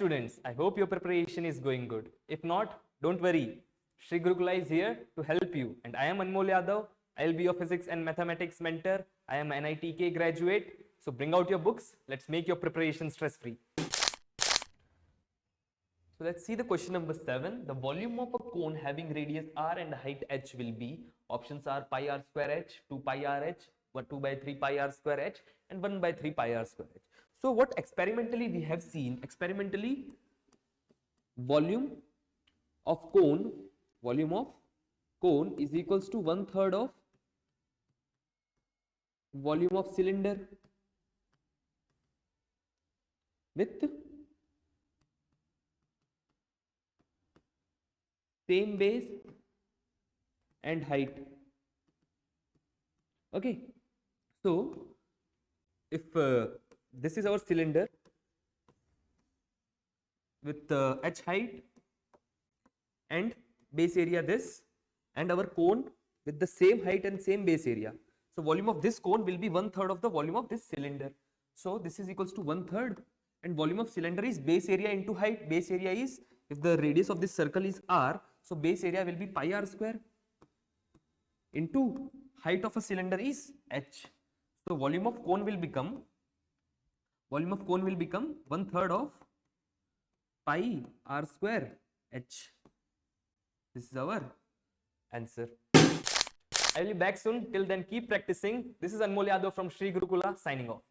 students, I hope your preparation is going good. If not, don't worry. Sri Gurukula is here to help you. And I am Anmol Yadav. I will be your physics and mathematics mentor. I am an NEET graduate. So bring out your books. Let's make your preparation stress-free. So let's see the question number 7. The volume of a cone having radius r and height h will be, options are pi r square h, 2 pi r h, 2 by 3 pi r square h, and 1 by 3 pi r square h. So what experimentally we have seen, volume of cone is equals to 1/3 of volume of cylinder with same base and height. Okay, so if this is our cylinder with h height and base area this, and our cone with the same height and same base area. So volume of this cone will be 1/3 of the volume of this cylinder. So this is equals to 1/3, and volume of cylinder is base area into height. Base area is, if the radius of this circle is r, so base area will be pi r square into height of a cylinder is h. So volume of cone will become 1/3 of pi r square h. This is our answer. I will be back soon. Till then, keep practicing. This is Anmol Yadav from Sri Gurukula signing off.